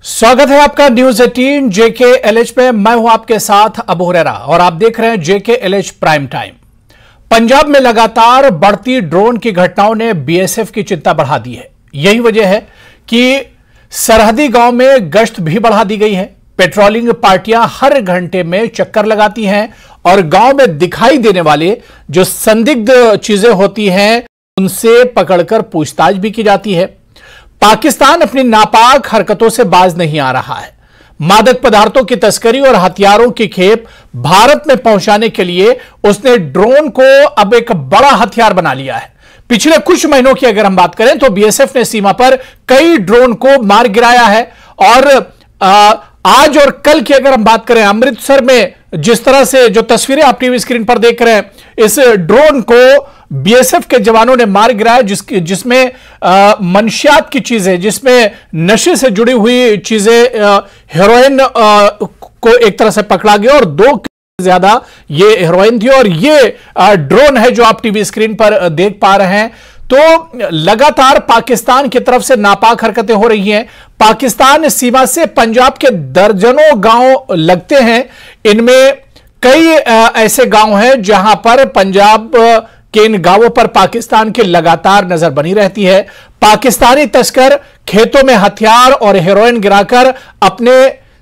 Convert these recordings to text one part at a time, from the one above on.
स्वागत है आपका न्यूज 18 JKLH में। मैं हूं आपके साथ अबू हुरैरा और आप देख रहे हैं JKLH प्राइम टाइम। पंजाब में लगातार बढ़ती ड्रोन की घटनाओं ने BSF की चिंता बढ़ा दी है। यही वजह है कि सरहदी गांव में गश्त भी बढ़ा दी गई है। पेट्रोलिंग पार्टियां हर घंटे में चक्कर लगाती हैं और गांव में दिखाई देने वाले जो संदिग्ध चीजें होती हैं उनसे पकड़कर पूछताछ भी की जाती है। पाकिस्तान अपनी नापाक हरकतों से बाज नहीं आ रहा है। मादक पदार्थों की तस्करी और हथियारों की खेप भारत में पहुंचाने के लिए उसने ड्रोन को अब एक बड़ा हथियार बना लिया है। पिछले कुछ महीनों की अगर हम बात करें तो BSF ने सीमा पर कई ड्रोन को मार गिराया है और आज और कल की अगर हम बात करें, अमृतसर में जिस तरह से जो तस्वीरें आप टीवी स्क्रीन पर देख रहे हैं, इस ड्रोन को BSF के जवानों ने मार गिराया जिसमें मंशियात की चीजें, जिसमें नशे से जुड़ी हुई चीजें, हेरोइन को एक तरह से पकड़ा गया और 2 ज्यादा ये हेरोइन थी। और ये ड्रोन है जो आप टीवी स्क्रीन पर देख पा रहे हैं। तो लगातार पाकिस्तान की तरफ से नापाक हरकतें हो रही हैं। पाकिस्तान सीमा से पंजाब के दर्जनों गांव लगते हैं। इनमें कई ऐसे गांव हैं जहां पर पंजाब के इन गांवों पर पाकिस्तान की लगातार नजर बनी रहती है। पाकिस्तानी तस्कर खेतों में हथियार और हेरोइन गिराकर अपने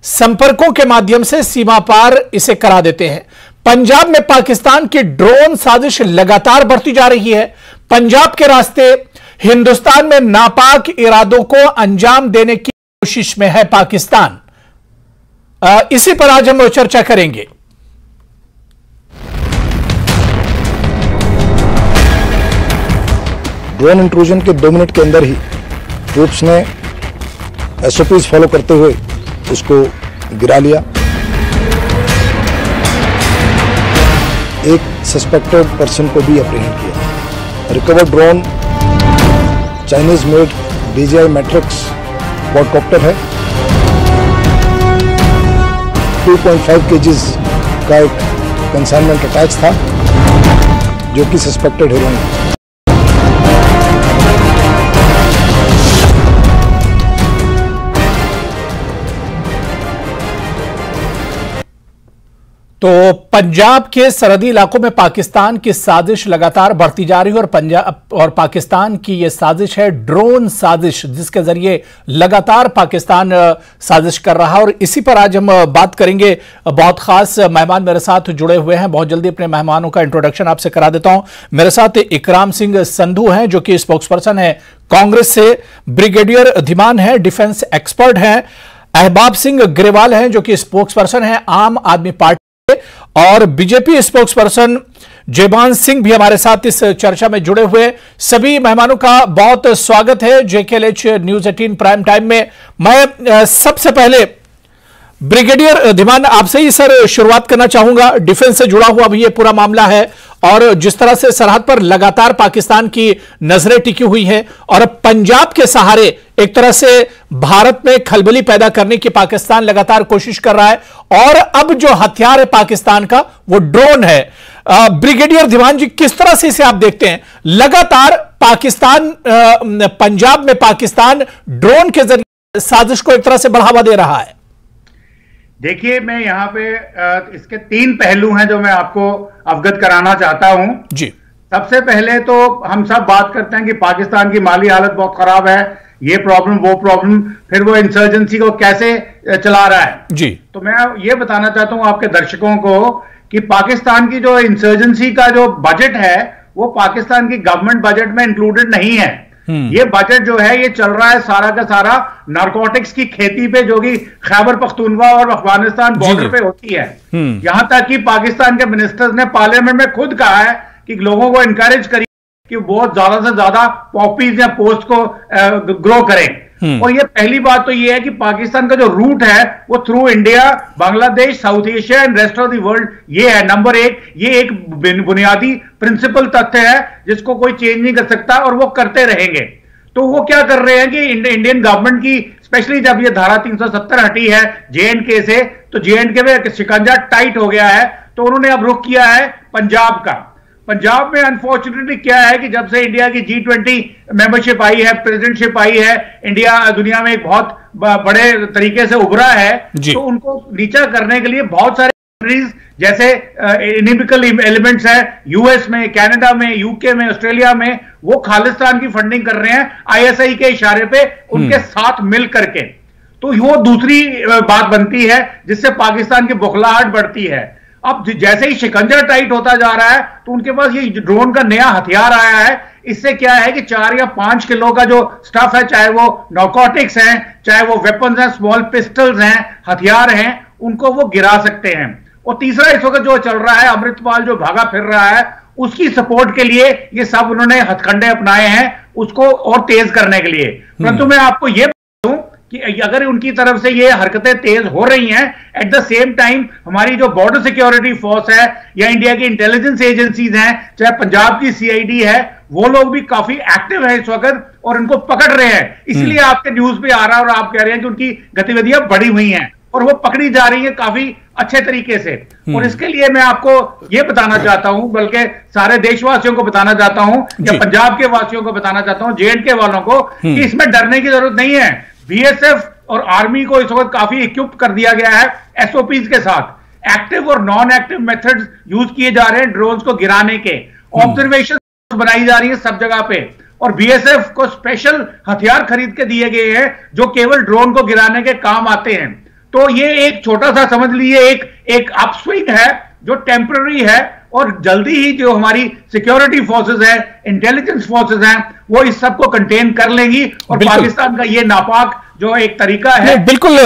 संपर्कों के माध्यम से सीमा पार इसे करा देते हैं। पंजाब में पाकिस्तान की ड्रोन साजिश लगातार बढ़ती जा रही है। पंजाब के रास्ते हिंदुस्तान में नापाक इरादों को अंजाम देने की कोशिश में है पाकिस्तान। इसी पर आज हम चर्चा करेंगे। ड्रोन इंट्रूजन के 2 मिनट के अंदर ही ट्रूप्स ने SOPs फॉलो करते हुए उसको गिरा लिया। एक सस्पेक्टेड पर्सन को भी अप्रीहेंड किया। Recovered drone Chinese made DJI matrix quadcopter है। 2.5 kg का एक कंसाइनमेंट अटैच था जो कि सस्पेक्टेड हेरोइन है। तो पंजाब के सरहदी इलाकों में पाकिस्तान की साजिश लगातार बढ़ती जा रही है और पंजाब और पाकिस्तान की यह साजिश है ड्रोन साजिश, जिसके जरिए लगातार पाकिस्तान साजिश कर रहा है। और इसी पर आज हम बात करेंगे। बहुत खास मेहमान मेरे साथ जुड़े हुए हैं। बहुत जल्दी अपने मेहमानों का इंट्रोडक्शन आपसे करा देता हूं। मेरे साथ इकराम सिंह संधू हैं जो कि स्पोक्सपर्सन है कांग्रेस से, ब्रिगेडियर धीमान है, डिफेंस एक्सपर्ट हैं, अहबाब सिंह ग्रेवाल हैं जो कि स्पोक्सपर्सन है आम आदमी पार्टी, और बीजेपी स्पोक्सपर्सन जयबान सिंह भी हमारे साथ इस चर्चा में जुड़े हुए। सभी मेहमानों का बहुत स्वागत है JKLH न्यूज 18 प्राइम टाइम में। मैं सबसे पहले ब्रिगेडियर धीमान आपसे ही सर शुरुआत करना चाहूंगा। डिफेंस से जुड़ा हुआ भी ये पूरा मामला है और जिस तरह से सरहद पर लगातार पाकिस्तान की नजरें टिकी हुई हैं और पंजाब के सहारे एक तरह से भारत में खलबली पैदा करने की पाकिस्तान लगातार कोशिश कर रहा है और अब जो हथियार है पाकिस्तान का वो ड्रोन है। ब्रिगेडियर धीमान जी, किस तरह से इसे आप देखते हैं? लगातार पाकिस्तान, पंजाब में पाकिस्तान ड्रोन के जरिए साजिश को एक तरह से बढ़ावा दे रहा है। देखिए, मैं यहाँ पे इसके 3 पहलू हैं जो मैं आपको अवगत कराना चाहता हूं जी। सबसे पहले तो हम सब बात करते हैं कि पाकिस्तान की माली हालत बहुत खराब है, ये प्रॉब्लम वो प्रॉब्लम, फिर वो इंसर्जेंसी को कैसे चला रहा है जी। तो मैं ये बताना चाहता हूं आपके दर्शकों को कि पाकिस्तान की जो इंसर्जेंसी का जो बजट है वो पाकिस्तान की गवर्नमेंट बजट में इंक्लूडेड नहीं है। ये बजट जो है ये चल रहा है सारा का सारा नारकोटिक्स की खेती पे, जो कि खैबर पख्तूनवा और अफगानिस्तान बॉर्डर पे होती है। यहां तक कि पाकिस्तान के मिनिस्टर्स ने पार्लियामेंट में खुद कहा है कि लोगों को इंकरेज करिए कि बहुत ज्यादा से ज्यादा पॉपीज या पोस्ट को ग्रो करें। और ये पहली बात तो ये है कि पाकिस्तान का जो रूट है वो through India, Bangladesh, south Asia and rest of the world, ये है नंबर 1। ये एक बुनियादी प्रिंसिपल तथ्य है जिसको कोई चेंज नहीं कर सकता और वो करते रहेंगे। तो वो क्या कर रहे हैं कि इंडियन गवर्नमेंट की, स्पेशली जब ये धारा 370 हटी है JNK से, तो JNK में शिकंजा टाइट हो गया है, तो उन्होंने अब रुख किया है पंजाब का। पंजाब में अनफॉर्चुनेटली क्या है कि जब से इंडिया की G20 मेंबरशिप आई है, प्रेसिडेंटशिप आई है, इंडिया दुनिया में एक बहुत बड़े तरीके से उभरा है, तो उनको नीचा करने के लिए बहुत सारे कंट्रीज जैसे इनिमिकल एलिमेंट्स है यूएस में, कनाडा में, यूके में, ऑस्ट्रेलिया में, वो खालिस्तान की फंडिंग कर रहे हैं ISI के इशारे पे उनके साथ मिल करके। तो वो दूसरी बात बनती है जिससे पाकिस्तान की बौखलाहट बढ़ती है। अब जैसे ही शिकंजा टाइट होता जा रहा है तो उनके पास ये ड्रोन का नया हथियार आया है। इससे क्या है कि 4 या 5 किलो का जो स्टफ है, चाहे वो नारकोटिक्स हैं, चाहे वो वेपन्स हैं, स्मॉल पिस्टल्स हैं, हथियार हैं, उनको वो गिरा सकते हैं। और तीसरा इस वक्त जो चल रहा है, अमृतपाल जो भागा फिर रहा है, उसकी सपोर्ट के लिए ये सब उन्होंने हथकंडे अपनाए हैं उसको और तेज करने के लिए। परंतु मैं आपको ये बताऊं कि अगर उनकी तरफ से ये हरकतें तेज हो रही हैं, एट द सेम टाइम हमारी जो बॉर्डर सिक्योरिटी फोर्स है या इंडिया की इंटेलिजेंस एजेंसीज हैं, चाहे पंजाब की CID है, वो लोग भी काफी एक्टिव है इस वक्त और इनको पकड़ रहे हैं। इसलिए आपके न्यूज पे आ रहा है और आप कह रहे हैं कि उनकी गतिविधियां बढ़ी हुई हैं और वो पकड़ी जा रही है काफी अच्छे तरीके से। और इसके लिए मैं आपको ये बताना चाहता हूं, बल्कि सारे देशवासियों को बताना चाहता हूं या पंजाब के वासियों को बताना चाहता हूं, J&K वालों को, कि इसमें डरने की जरूरत नहीं है। BSF और आर्मी को इस वक्त काफी इक्विप कर दिया गया है SOPs के साथ। एक्टिव और नॉन एक्टिव मेथड्स यूज किए जा रहे हैं ड्रोन्स को गिराने के। ऑब्जर्वेशन बनाई जा रही है सब जगह पे और BSF को स्पेशल हथियार खरीद के दिए गए हैं जो केवल ड्रोन को गिराने के काम आते हैं। तो ये एक छोटा सा समझ लीजिए एक अपस्विंग है जो टेम्पररी है और जल्दी ही जो हमारी सिक्योरिटी फोर्सेस है, इंटेलिजेंस फोर्सेस हैं, वो इस सब को कंटेन कर लेंगी और पाकिस्तान का ये नापाक जो एक तरीका है। बिल्कुल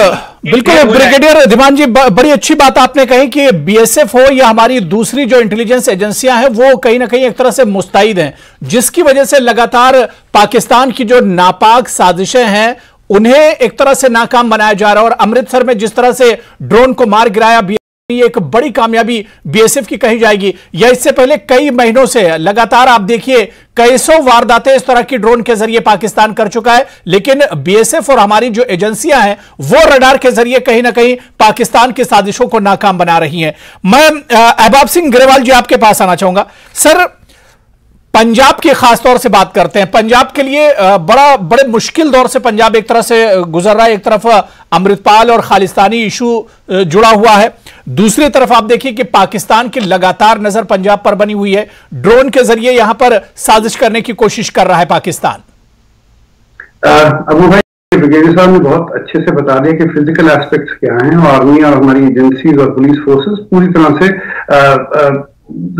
ब्रिगेडियर धीमान जी, बड़ी अच्छी बात आपने कही कि BSF हो या हमारी दूसरी जो इंटेलिजेंस एजेंसियां हैं वो कहीं ना कहीं एक तरह से मुस्तैद हैं, जिसकी वजह से लगातार पाकिस्तान की जो नापाक साजिशें हैं उन्हें एक तरह से नाकाम बनाया जा रहा है। और अमृतसर में जिस तरह से ड्रोन को मार गिराया, ये एक बड़ी कामयाबी BSF की कही जाएगी। या इससे पहले कई महीनों से लगातार आप देखिए कई सौ वारदातें इस तरह की ड्रोन के जरिए पाकिस्तान कर चुका है, लेकिन BSF और हमारी जो एजेंसियां हैं वो रडार के जरिए कहीं ना कहीं पाकिस्तान की साजिशों को नाकाम बना रही हैं। मैं अहबाब सिंह ग्रेवाल जी आपके पास आना चाहूंगा। सर, पंजाब की खास तौर से बात करते हैं। पंजाब के लिए बड़े मुश्किल दौर से पंजाब एक तरह से गुजर रहा है। एक तरफ अमृतपाल और खालिस्तानी इशू जुड़ा हुआ है, दूसरी तरफ आप देखिए कि पाकिस्तान की लगातार नजर पंजाब पर बनी हुई है। ड्रोन के जरिए यहां पर साजिश करने की कोशिश कर रहा है पाकिस्तान। अबू भाई, ब्रिगेडियर साहब ने बहुत अच्छे से बता दिया कि फिजिकल एस्पेक्ट्स क्या हैं और आर्मी और हमारी एजेंसीज और पुलिस फोर्सेस पूरी तरह से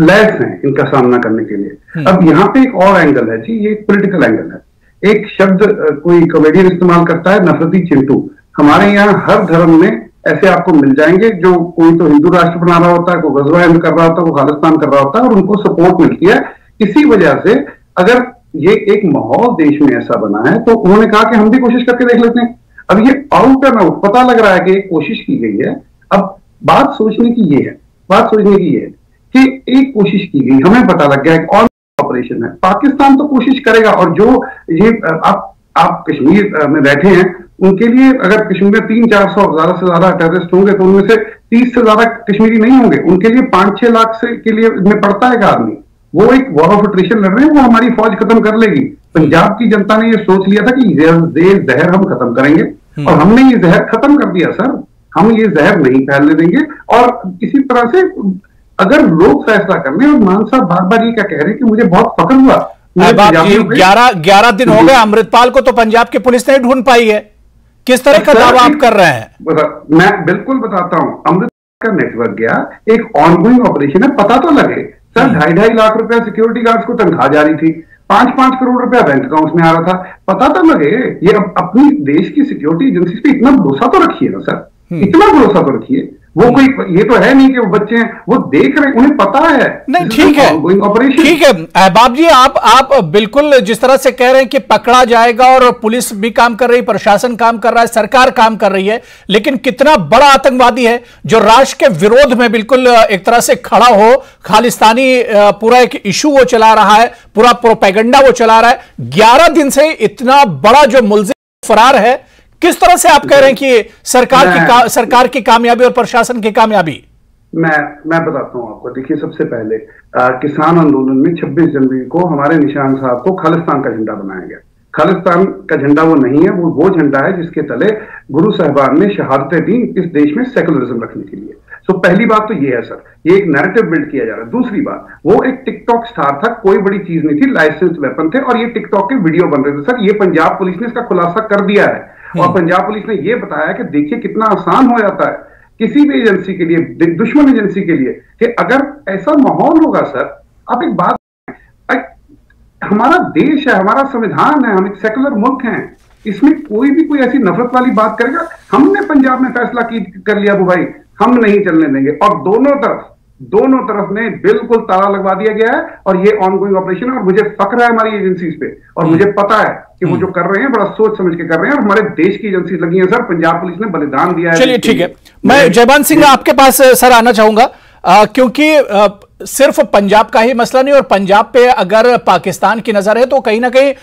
लैस हैं इनका सामना करने के लिए। अब यहाँ पे एक और एंगल है जी, ये पॉलिटिकल एंगल है। एक शब्द कोई कॉमेडियन इस्तेमाल करता है, नफरती चिंटू। हमारे यहाँ हर धर्म में ऐसे आपको मिल जाएंगे जो कोई तो हिंदू राष्ट्र बना रहा होता है, कोई गजवा हिंद कर रहा होता है, कोई खालिस्तान कर रहा होता है और उनको सपोर्ट मिलती है। इसी वजह से अगर ये एक माहौल देश में ऐसा बना है तो उन्होंने कहा कि हम भी कोशिश करके देख लेते हैं। अब ये आउट एंड आउट पता लग रहा है कि एक कोशिश की गई है। अब बात सोचने की ये है कि एक कोशिश की गई, हमें पता लग गया एक और ऑपरेशन है। पाकिस्तान तो कोशिश करेगा और जो ये आप कश्मीर में बैठे हैं उनके लिए अगर कश्मीर में 300-400 ज्यादा से ज्यादा टेररिस्ट होंगे तो उनमें से 30 से ज्यादा कश्मीरी नहीं होंगे। उनके लिए 5-6 लाख से के लिए में पड़ता है एक आदमी। वो एक वॉर ऑफ अट्रिशन लड़ रहे हैं, वो हमारी फौज खत्म कर लेगी। पंजाब की जनता ने ये सोच लिया था कि ये जहर हम खत्म करेंगे और हमने ये जहर खत्म कर दिया सर। हम ये जहर नहीं फैलने देंगे। और इसी तरह से अगर लोग फैसला करने, और मान साहब बार बार ये क्या कह रहे हैं कि मुझे बहुत फक्र हुआ। 11 दिन हो गए अमृतपाल को तो पंजाब की पुलिस नहीं ढूंढ पाई है। किस तरह का दावा आप कर रहे हैं? मैं बिल्कुल बताता हूं। अमृतपाल का नेटवर्क गया, एक ऑनगोइंग ऑपरेशन है, पता तो लगे सर। 2.5 लाख रुपया सिक्योरिटी गार्ड्स को तनख्वाह जारी थी, 5-5 करोड़ रुपया बैंक अकाउंट में आ रहा था, पता तो लगे। ये अपनी देश की सिक्योरिटी एजेंसी पे इतना भरोसा तो रखिए ना सर, इतना भरोसा तो रखिए। वो कोई ये तो है नहीं कि वो बच्चे हैं, वो देख रहे हैं, उन्हें पता है। नहीं, ठीक है, ठीक है अहबाब जी, आप बिल्कुल जिस तरह से कह रहे हैं कि पकड़ा जाएगा और पुलिस भी काम कर रही, प्रशासन काम कर रहा है, सरकार काम कर रही है, लेकिन कितना बड़ा आतंकवादी है जो राष्ट्र के विरोध में बिल्कुल एक तरह से खड़ा हो, खालिस्तानी पूरा एक इशू वो चला रहा है, पूरा प्रोपेगेंडा वो चला रहा है। 11 दिन से इतना बड़ा जो मुल्जिम फरार है, किस तरह से आप कह रहे हैं कि सरकार की कामयाबी और प्रशासन की कामयाबी? मैं बताता हूँ आपको। देखिए, सबसे पहले किसान आंदोलन में 26 जनवरी को हमारे निशान साहब को खालिस्तान का झंडा बनाया गया। खालिस्तान का झंडा वो नहीं है, वो झंडा है जिसके तले गुरु साहिबान ने शहादतें दी इस देश में सेकुलरिज्म रखने के लिए। तो पहली बात तो ये है सर, ये एक नैरेटिव बिल्ड किया जा रहा है। दूसरी बात, वो एक टिकटॉक स्टार था, कोई बड़ी चीज नहीं थी, लाइसेंस वेपन थे और ये टिकटॉक के वीडियो बन रहे थे। सर, ये पंजाब पुलिस ने इसका खुलासा कर दिया है और पंजाब पुलिस ने ये बताया कि देखिए कितना आसान हो जाता है किसी भी एजेंसी के लिए, दुश्मन एजेंसी के लिए, कि अगर ऐसा माहौल होगा सर, आप एक बात, हमारा देश है, हमारा संविधान है, हम एक सेकुलर मुल्क हैं, इसमें कोई भी कोई ऐसी नफरत वाली बात करेगा। हमने पंजाब में फैसला कर लिया वो भाई, हम नहीं चलने देंगे। और दोनों तरफ में बिल्कुल ताला लगवा दिया गया है और ये ऑनगोइंग ऑपरेशन है। और मुझे फक्र है हमारी एजेंसीज पे और मुझे पता है कि वो जो कर रहे हैं बड़ा सोच समझ के कर रहे हैं और हमारे देश की एजेंसीज लगी हैं सर। पंजाब पुलिस ने बलिदान दिया है। चलिए ठीक है, मैं जयबान सिंह आपके पास सर आना चाहूंगा, क्योंकि सिर्फ पंजाब का ही मसला नहीं, और पंजाब पे अगर पाकिस्तान की नजर है तो कहीं ना कहीं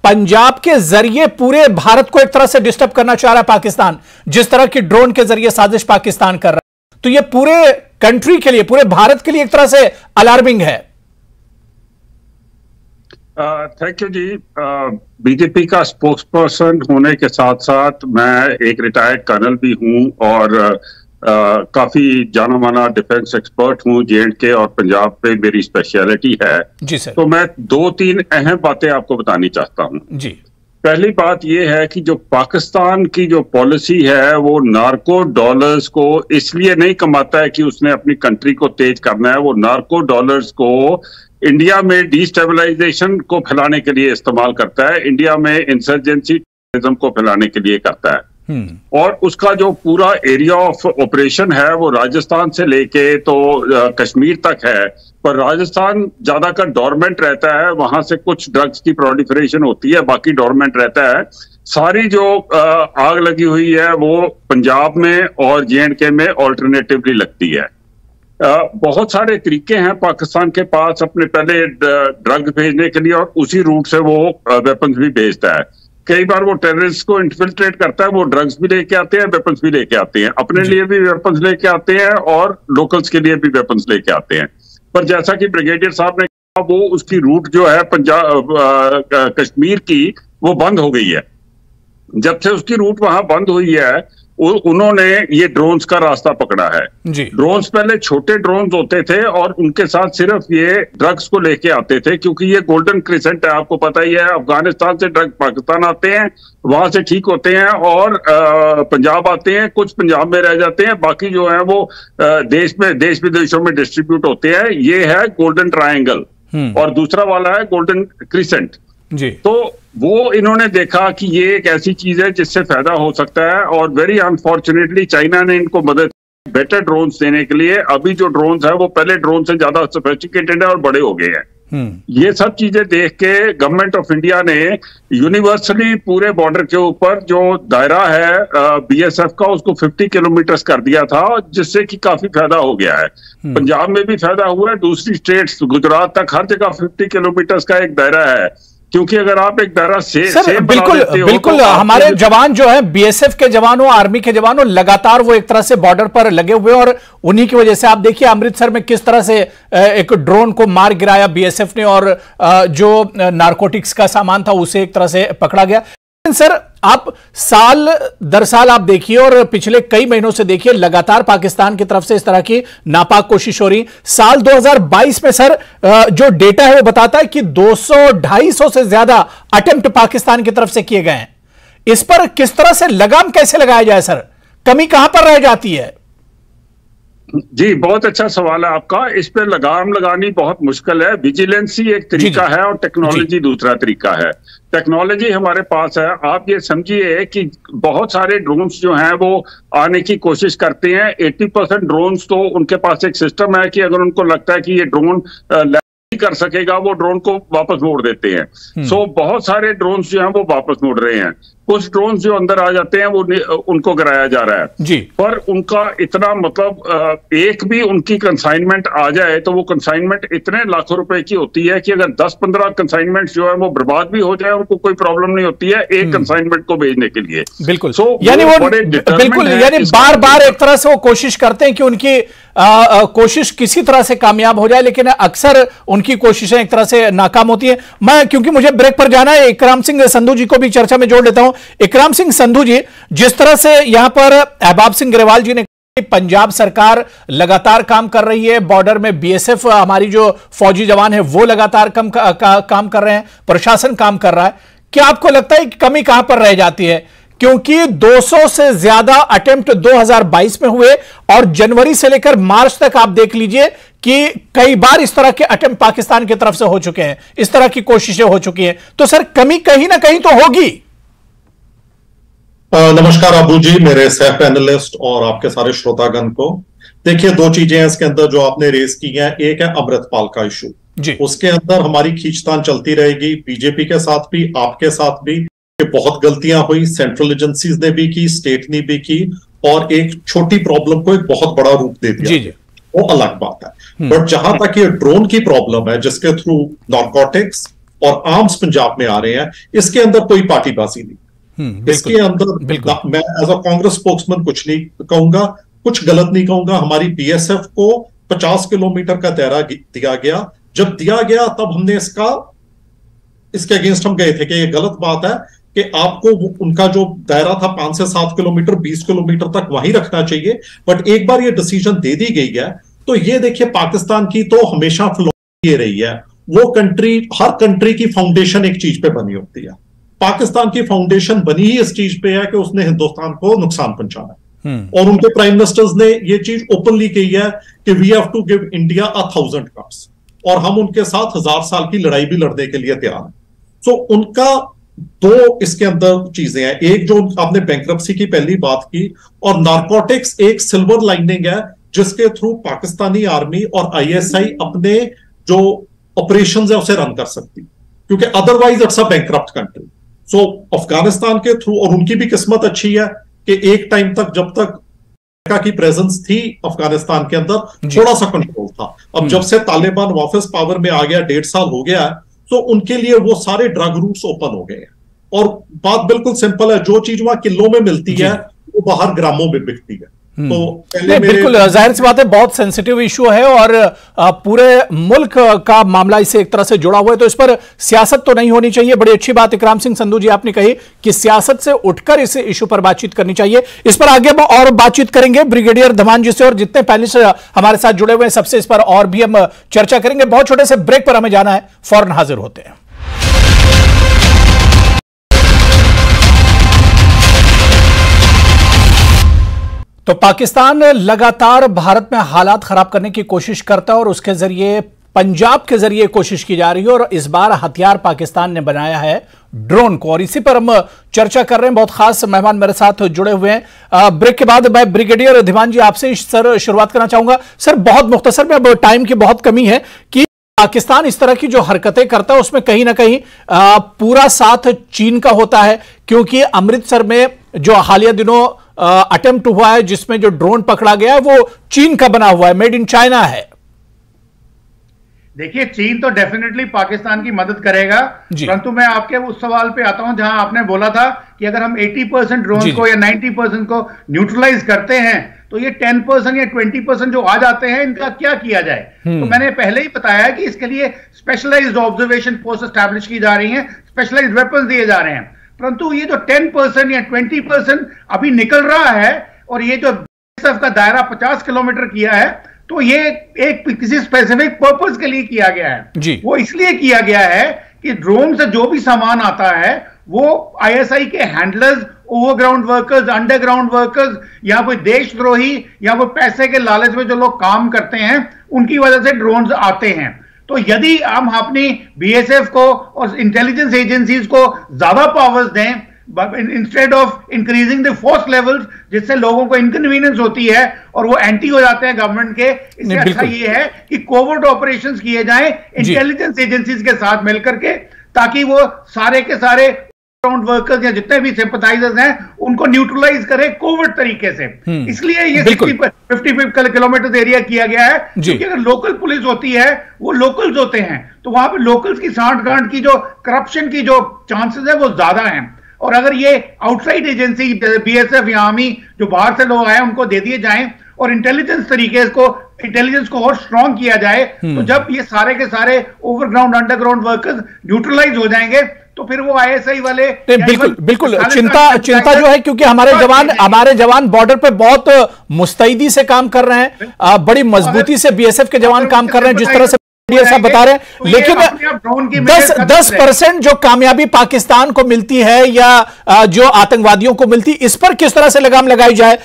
पंजाब के जरिए पूरे भारत को एक तरह से डिस्टर्ब करना चाह रहा है पाकिस्तान, जिस तरह की ड्रोन के जरिए साजिश पाकिस्तान कर रहा है। तो ये पूरे कंट्री के लिए, पूरे भारत के लिए एक तरह से अलार्मिंग है। Thank you ji. बीजेपी का स्पोक्सपर्सन होने के साथ साथ मैं एक रिटायर्ड कर्नल भी हूं और काफी जाना माना डिफेंस एक्सपर्ट हूं। J&K और पंजाब पे मेरी स्पेशलिटी है जी सर। तो मैं 2-3 अहम बातें आपको बतानी चाहता हूं जी। पहली बात यह है कि जो पाकिस्तान की जो पॉलिसी है वो नार्को डॉलर्स को इसलिए नहीं कमाता है कि उसने अपनी कंट्री को तेज करना है, वो नार्को डॉलर्स को इंडिया में डिस्टेबलाइजेशन को फैलाने के लिए इस्तेमाल करता है, इंडिया में इंसर्जेंसी टेररिज्म को फैलाने के लिए करता है। और उसका जो पूरा एरिया ऑफ ऑपरेशन है वो राजस्थान से लेके तो कश्मीर तक है, पर राजस्थान ज्यादातर डोरमेंट रहता है, वहां से कुछ ड्रग्स की प्रोलिफरेशन होती है, बाकी डोरमेंट रहता है। सारी जो आग लगी हुई है वो पंजाब में और J&K में ऑल्टरनेटिवली लगती है। बहुत सारे तरीके हैं पाकिस्तान के पास अपने पहले ड्रग भेजने के लिए और उसी रूट से वो वेपन्स भी भेजता है। कई बार वो टेररिस्ट को इन्फिल्ट्रेट करता है, वो ड्रग्स भी लेके आते हैं, वेपन्स भी लेके आते हैं, अपने लिए भी वेपन्स लेके आते हैं और लोकल्स के लिए भी वेपन्स लेके आते हैं। पर जैसा कि ब्रिगेडियर साहब ने कहा, वो उसकी रूट जो है पंजाब कश्मीर की वो बंद हो गई है। जब से उसकी रूट वहां बंद हुई है उन्होंने ये ड्रोन्स का रास्ता पकड़ा है। ड्रोन्स पहले छोटे ड्रोन्स होते थे और उनके साथ सिर्फ ये ड्रग्स को लेके आते थे, क्योंकि ये गोल्डन क्रिसेंट है, आपको पता ही है, अफगानिस्तान से ड्रग पाकिस्तान आते हैं, वहां से ठीक होते हैं और पंजाब आते हैं, कुछ पंजाब में रह जाते हैं, बाकी जो है वो देश विदेशों में डिस्ट्रीब्यूट होते हैं। ये है गोल्डन ट्रायंगल और दूसरा वाला है गोल्डन क्रिसेंट जी। तो वो इन्होंने देखा कि ये एक ऐसी चीज है जिससे फायदा हो सकता है और वेरी अनफॉर्चुनेटली चाइना ने इनको मदद बेटर ड्रोन्स देने के लिए। अभी जो ड्रोन्स है वो पहले ड्रोन से ज्यादा सोफिस्टिकेटेड है और बड़े हो गए हैं। ये सब चीजें देख के गवर्नमेंट ऑफ इंडिया ने यूनिवर्सली पूरे बॉर्डर के ऊपर जो दायरा है BSF का उसको 50 किलोमीटर कर दिया था, जिससे कि काफी फायदा हो गया है। पंजाब में भी फायदा हुआ है, दूसरी स्टेट्स गुजरात तक हर जगह 50 किलोमीटर का एक दायरा है, क्योंकि अगर आप एक दायरा से बिल्कुल हमारे जवान जो है BSF के जवान हो, आर्मी के जवान हो, लगातार वो एक तरह से बॉर्डर पर लगे हुए और उन्हीं की वजह से आप देखिए अमृतसर में किस तरह से एक ड्रोन को मार गिराया BSF ने और जो नारकोटिक्स का सामान था उसे एक तरह से पकड़ा गया। सर, आप साल दर साल आप देखिए और पिछले कई महीनों से देखिए लगातार पाकिस्तान की तरफ से इस तरह की नापाक कोशिश हो रही। साल 2022 में सर जो डेटा है वो बताता है कि 200-250 से ज्यादा अटेम्प्ट पाकिस्तान की तरफ से किए गए हैं। इस पर किस तरह से लगाम कैसे लगाया जाए सर? कमी कहां पर रह जाती है? जी, बहुत अच्छा सवाल है आपका। इस पे लगाम लगानी बहुत मुश्किल है। विजिलेंसी एक तरीका है और टेक्नोलॉजी दूसरा तरीका है। टेक्नोलॉजी हमारे पास है। आप ये समझिए कि बहुत सारे ड्रोन्स जो हैं वो आने की कोशिश करते हैं। 80% ड्रोन्स तो उनके पास एक सिस्टम है कि अगर उनको लगता है कि ये ड्रोन कर सकेगा वो ड्रोन को वापस मोड़ देते हैं। सो बहुत सारे ड्रोन्स जो हैं वो वापस मोड़ रहे हैं। कुछ ड्रोन जो अंदर आ जाते हैं वो उनको गिराया जा रहा है जी। पर उनका इतना मतलब एक भी उनकी कंसाइनमेंट आ जाए तो वो कंसाइनमेंट इतने लाखों रुपए की होती है कि अगर 10-15 कंसाइनमेंट जो है वो बर्बाद भी हो जाए उनको कोई प्रॉब्लम नहीं होती है एक कंसाइनमेंट को भेजने के लिए। बिल्कुल। यानी वो बिल्कुल, यानी बार बार एक तरह से वो कोशिश करते हैं कि उनकी कोशिश किसी तरह से कामयाब हो जाए, लेकिन अक्सर उनकी कोशिशें एक तरह से नाकाम होती है। मैं, क्योंकि मुझे ब्रेक पर जाना है, इकराम सिंह संधू जी को भी चर्चा में जोड़ लेता हूं। इकराम सिंह संधू जी, जिस तरह से यहां पर अहबाब सिंह ग्रेवाल जी ने पंजाब सरकार लगातार काम कर रही है, बॉर्डर में बीएसएफ हमारी जो फौजी जवान है वो लगातार काम कर रहे हैं, प्रशासन काम कर रहा है, क्या आपको लगता है कि कमी कहां पर रह जाती है? क्योंकि 200 से ज्यादा अटेम्प्ट 2022 में हुए और जनवरी से लेकर मार्च तक आप देख लीजिए कि कई बार इस तरह के अटेम्प्ट पाकिस्तान की तरफ से हो चुके हैं, इस तरह की कोशिशें हो चुकी हैं, तो सर कमी कहीं ना कहीं तो होगी। नमस्कार अबू जी, मेरे सह पैनलिस्ट और आपके सारे श्रोतागण को। देखिए, दो चीजें हैं इसके अंदर जो आपने रेस की हैं। एक है अमृतपाल का इशू, उसके अंदर हमारी खींचतान चलती रहेगी, बीजेपी के साथ भी, आपके साथ भी। बहुत गलतियां हुई, सेंट्रल एजेंसीज ने भी की, स्टेट ने भी की, और एक छोटी प्रॉब्लम को एक बहुत बड़ा रूप दे दिया, वो अलग बात है। बट जहां तक ये ड्रोन की प्रॉब्लम है जिसके थ्रू नारकोटिक्स और आर्म्स पंजाब में आ रहे हैं, इसके अंदर कोई पार्टीबाजी नहीं। इसके अंदर मैं एज अ कांग्रेस स्पोक्समैन कुछ नहीं कहूंगा, कुछ गलत नहीं कहूंगा। हमारी बीएसएफ को 50 किलोमीटर का दायरा दिया गया। जब दिया गया तब हमने इसके अगेंस्ट हम गए थे कि ये गलत बात है कि आपको उनका जो दायरा था 5 से 7 किलोमीटर, 20 किलोमीटर तक वहीं रखना चाहिए। बट एक बार ये डिसीजन दे दी गई है तो ये देखिए, पाकिस्तान की तो हमेशा फिलॉसफी ये रही है, वो कंट्री, हर कंट्री की फाउंडेशन एक चीज पे बनी होती है। पाकिस्तान की फाउंडेशन बनी ही इस चीज पे है कि उसने हिंदुस्तान को नुकसान पहुंचाना है। और उनके प्राइम मिनिस्टर्स ने ये चीज ओपनली कही है कि we have to give India 1000 cuts, और हम उनके साथ 1000 साल की लड़ाई भी लड़ने के लिए तैयार हैं। सो उनका दो इसके अंदर चीजें हैं। एक जो आपने बैंक्रप्सी की पहली बात की, और नारकोटिक्स एक सिल्वर लाइनिंग है जिसके थ्रू पाकिस्तानी आर्मी और आईएसआई अपने जो ऑपरेशंस है उसे रन कर सकती, क्योंकि otherwise it's a bankrupt country. So Afghanistan के थ्रू, और उनकी भी किस्मत अच्छी है कि एक टाइम तक जब तक अमेरिका की प्रेजेंस थी अफगानिस्तान के अंदर, थोड़ा सा कंट्रोल था। अब जब से तालिबान वापस पावर में आ गया, 1.5 साल हो गया है, तो उनके लिए वो सारे ड्रग रूट्स ओपन हो गए हैं। और बात बिल्कुल सिंपल है, जो चीज वहां किलो में मिलती है वो बाहर ग्रामों में बिकती है। तो बिल्कुल जाहिर सी बात है, बहुत सेंसिटिव इशू है और पूरे मुल्क का मामला इससे एक तरह से जुड़ा हुआ है, तो इस पर सियासत तो नहीं होनी चाहिए। बड़ी अच्छी बात इकराम सिंह संधू जी आपने कही कि सियासत से उठकर इस इशू पर बातचीत करनी चाहिए। इस पर आगे और बातचीत करेंगे ब्रिगेडियर धमान जी से, और जितने पहले हमारे साथ जुड़े हुए हैं सबसे इस पर और भी हम चर्चा करेंगे। बहुत छोटे से ब्रेक पर हमें जाना है, फौरन हाजिर होते हैं। तो पाकिस्तान लगातार भारत में हालात खराब करने की कोशिश करता है और उसके जरिए, पंजाब के जरिए कोशिश की जा रही है, और इस बार हथियार पाकिस्तान ने बनाया है ड्रोन को, और इसी पर हम चर्चा कर रहे हैं। बहुत खास मेहमान मेरे साथ जुड़े हुए हैं। ब्रेक के बाद मैं ब्रिगेडियर धीमान जी आपसे सर शुरुआत करना चाहूंगा। सर बहुत मुख्तसर में, अब टाइम की बहुत कमी है, कि पाकिस्तान इस तरह की जो हरकतें करता है उसमें कहीं ना कहीं पूरा साथ चीन का होता है, क्योंकि अमृतसर में जो हालिया दिनों अटेम्प्ट हुआ है जिसमें जो ड्रोन पकड़ा गया है वो चीन का बना हुआ है, मेड इन चाइना है। देखिए, चीन तो डेफिनेटली पाकिस्तान की मदद करेगा, परंतु मैं आपके उस सवाल पे आता हूं जहां आपने बोला था कि अगर हम 80% ड्रोन को या 90% को न्यूट्रलाइज करते हैं तो ये 10% या 20% जो आ जाते हैं इनका क्या किया जाए। तो मैंने पहले ही बताया कि इसके लिए स्पेशलाइज्ड ऑब्जर्वेशन पोस्ट एस्टैब्लिश की जा रही हैं, स्पेशलाइज्ड वेपन्स दिए जा रहे हैं। परंतु ये जो 10% या 20% अभी निकल रहा है, और ये जो बीएसएफ का दायरा 50 किलोमीटर किया है, तो ये एक किसी स्पेसिफिक पर्पस के लिए किया गया है। वो इसलिए किया गया है कि ड्रोन से जो भी सामान आता है वो आईएसआई के handlers, overground workers, underground workers, या कोई देशद्रोही या कोई पैसे के लालच में जो लोग काम करते हैं उनकी वजह से ड्रोन्स आते हैं। तो यदि हम अपनी बीएसएफ को और इंटेलिजेंस एजेंसीज को ज्यादा पावर्स दें instead of increasing the force levels, जिससे लोगों को इनकन्वीनियंस होती है और वो एंटी हो जाते हैं गवर्नमेंट के, इससे अच्छा ये है कि कोवर्ट ऑपरेशंस किए जाएं इंटेलिजेंस एजेंसीज के साथ मिलकर के, ताकि वो सारे के सारे ग्राउंड वर्कर्स या जितने भी सिंपथाइजर्स हैं उनको न्यूट्रलाइज करे कोविड तरीके से। इसलिए ये 50 किलोमीटर एरिया किया गया है, क्योंकि अगर लोकल पुलिस होती है, वो लोकल्स होते हैं, तो वहां पे लोकल्स की सांठगांठ की जो करप्शन की जो चांसेस है वो ज्यादा हैं। और अगर ये आउटसाइड एजेंसी बीएसएफ या आर्मी जो बाहर से लोग आए उनको दे दिए जाएं और इंटेलिजेंस को और स्ट्रॉन्ग किया जाए, तो जब ये सारे के सारे ओवरग्राउंड अंडरग्राउंड वर्कर्स न्यूट्रलाइज हो जाएंगे तो फिर वो आईएसआई वाले बिल्कुल चिंता जो है, क्योंकि हमारे जवान बॉर्डर पे बहुत मुस्तैदी से काम कर रहे हैं, बड़ी मजबूती से बीएसएफ के जवान काम कर रहे हैं, जिस तरह से साहब बता रहे हैं। लेकिन 10% जो कामयाबी पाकिस्तान को मिलती है या जो आतंकवादियों को मिलती है, इस पर किस तरह से लगाम लगाई जाए?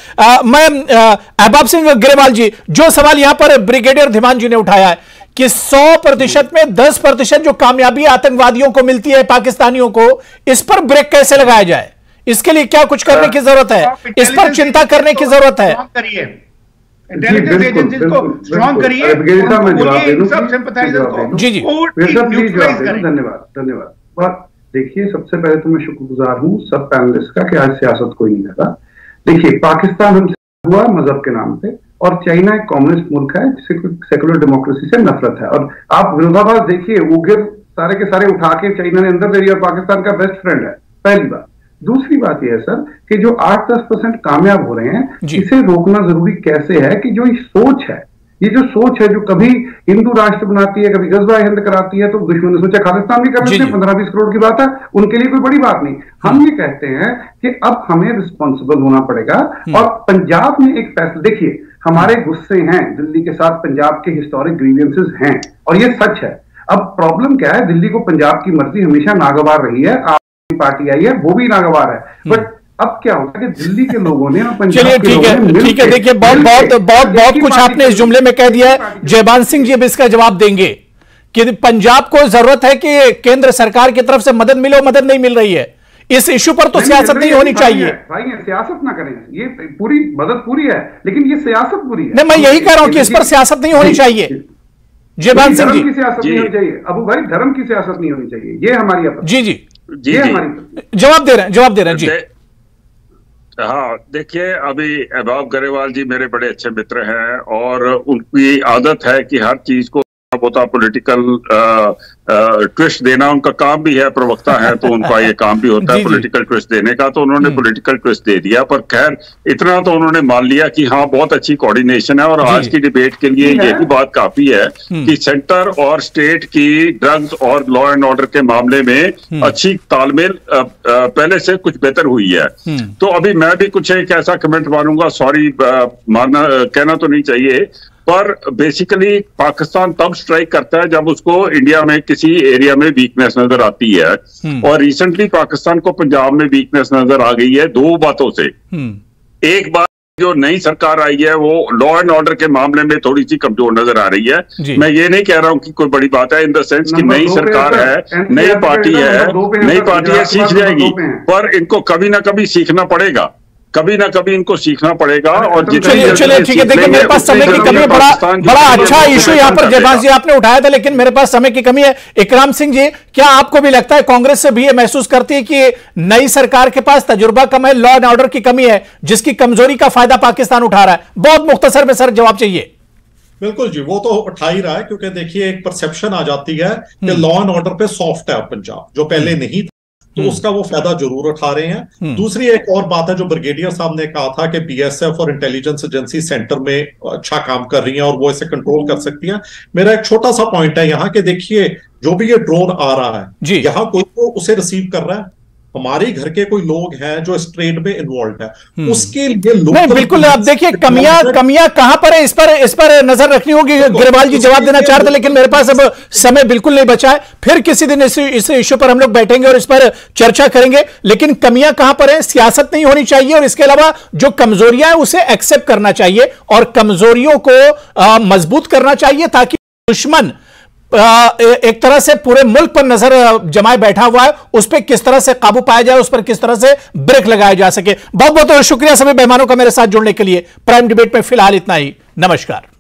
मैं अहबाब सिंह ग्रेवाल जी, जो सवाल यहां पर ब्रिगेडियर धीमान जी ने उठाया है कि 100% में 10% जो कामयाबी आतंकवादियों को मिलती है पाकिस्तानियों को, इस पर ब्रेक कैसे लगाया जाए? इसके लिए क्या कुछ करने की जरूरत है? इस पर चिंता करने की जरूरत है। इंटेलिजेंस एजेंसीज को स्ट्रॉन्ग करिए, सब सिंपथाइजर्स को जी धन्यवाद। देखिए, सबसे पहले तो मैं शुक्रगुजार हूँ सब पैनलिस्ट का कि आज सियासत कोई नहीं करता। देखिए, पाकिस्तान हमसे हुआ मजहब के नाम पे, और चाइना एक कम्युनिस्ट मुल्क है जिसे सेकुलर डेमोक्रेसी से नफरत है। और आप विरोधाभास देखिए, उग्र सारे के सारे उठा के चाइना ने अंदर दे दिया और पाकिस्तान का बेस्ट फ्रेंड है, पहली बात। दूसरी बात यह है सर कि जो 8-10% कामयाब हो रहे हैं, इसे रोकना जरूरी कैसे है कि जो सोच है, ये जो सोच है जो कभी हिंदू राष्ट्र बनाती है, कभी गजवा हिंद कराती है, तो दुश्मन ने सोचा खालिस्तान भी कर लेते हैं, 15-20 करोड़ की बात है, उनके लिए कोई बड़ी बात नहीं। हम ये कहते हैं कि अब हमें रिस्पॉन्सिबल होना पड़ेगा। और पंजाब में एक फैसला, देखिए हमारे गुस्से हैं दिल्ली के साथ, पंजाब के हिस्टोरिक ग्रीवियंसेस हैं और ये सच है। अब प्रॉब्लम क्या है, दिल्ली को पंजाब की मर्जी हमेशा नागवार रही है, आपकी पार्टी आई है वो भी नागवार है, बट अब क्या होगा कि दिल्ली के लोगों ने और पंजाब के लोगों ने ठीक है। देखिए, बहुत कुछ आपने इस जुमले में कह दिया है। जयबान सिंह जी अब इसका जवाब देंगे कि पंजाब को जरूरत है कि केंद्र सरकार की तरफ से मदद मिले, मदद नहीं मिल रही है। इस इश्यू पर तो सियासत नहीं होनी चाहिए। भाई सियासत ना करें, ये पूरी मदद पूरी है, लेकिन ये सियासत पूरी है। नहीं, मैं यही कह रहा हूं कि इस पर सियासत नहीं होनी चाहिए। जयबान सिंह जी, की सियासत नहीं होनी चाहिए अबू भाई, धर्म की सियासत नहीं होनी चाहिए, ये हमारी जी जवाब दे रहे हैं जी। हाँ, देखिए, अभी अहबाब ग्रेवाल जी मेरे बड़े अच्छे मित्र हैं और उनकी आदत है कि हर चीज को होता पॉलिटिकल ट्विस्ट देना उनका काम भी है, प्रवक्ता है तो उनका ये काम भी होता है पॉलिटिकल ट्विस्ट देने का। तो उन्होंने पॉलिटिकल ट्विस्ट दे दिया, पर खैर इतना तो उन्होंने मान लिया कि हाँ बहुत अच्छी कोऑर्डिनेशन है। और आज की डिबेट के लिए यही बात काफी है कि सेंटर और स्टेट की ड्रग्स और लॉ एंड ऑर्डर के मामले में अच्छी तालमेल पहले से कुछ बेहतर हुई है। तो अभी मैं भी कुछ एक ऐसा कमेंट मारूंगा, सॉरी कहना तो नहीं चाहिए, पर बेसिकली पाकिस्तान तब स्ट्राइक करता है जब उसको इंडिया में किसी एरिया में वीकनेस नजर आती है। और रिसेंटली पाकिस्तान को पंजाब में वीकनेस नजर आ गई है दो बातों से। एक बात, जो नई सरकार आई है वो लॉ एंड ऑर्डर के मामले में थोड़ी सी कमजोर नजर आ रही है। मैं ये नहीं कह रहा हूं कि कोई बड़ी बात है, इन द सेंस कि नई सरकार है, नई पार्टी है, सीख जाएगी, पर इनको कभी ना कभी सीखना पड़ेगा, कभी ना कभी इनको सीखना पड़ेगा। और चलिए ठीक है। देखिए, मेरे पास समय की कमी है, बड़ा अच्छा इशू यहाँ पर जयबान जी आपने उठाया था, लेकिन मेरे पास समय की कमी है। इकराम सिंह जी, क्या आपको भी लगता है कांग्रेस से भी ये महसूस करती है कि नई सरकार के पास तजुर्बा कम है, लॉ एंड ऑर्डर की कमी है, जिसकी कमजोरी का फायदा पाकिस्तान उठा रहा है? बहुत मुख्तसर में सर जवाब चाहिए। बिल्कुल जी, वो तो उठा ही रहा है, क्योंकि देखिए एक परसेप्शन आ जाती है कि लॉ एंड ऑर्डर पे सॉफ्ट है पंजाब, जो पहले नहीं, तो उसका वो फायदा जरूर उठा रहे हैं। दूसरी एक और बात है जो ब्रिगेडियर साहब ने कहा था कि बीएसएफ और इंटेलिजेंस एजेंसी सेंटर में अच्छा काम कर रही हैं और वो इसे कंट्रोल कर सकती हैं। मेरा एक छोटा सा पॉइंट है यहाँ के, देखिए जो भी ये ड्रोन आ रहा है, यहाँ कोई तो उसे रिसीव कर रहा है, हमारे घर के कोई लोग हैं जो इस ट्रेड में इन्वॉल्व है, उसके लिए नहीं, बिल्कुल। आप देखिए कमियां कहां पर है, इस पर नजर रखनी होगी। ग्रेवाल जी जवाब देना चाह रहे थे, लेकिन मेरे पास अब समय बिल्कुल नहीं बचा है। फिर किसी दिन इस इश्यू पर हम लोग बैठेंगे और इस पर चर्चा करेंगे। लेकिन कमियां कहां पर है? सियासत नहीं होनी चाहिए, और इसके अलावा जो कमजोरियां हैं उसे एक्सेप्ट करना चाहिए और कमजोरियों को मजबूत करना चाहिए, ताकि दुश्मन एक तरह से पूरे मुल्क पर नजर जमाए बैठा हुआ है, उस पर किस तरह से काबू पाया जाए, उस पर किस तरह से ब्रेक लगाया जा सके। बहुत बहुत शुक्रिया सभी मेहमानों का मेरे साथ जुड़ने के लिए। प्राइम डिबेट में फिलहाल इतना ही। नमस्कार।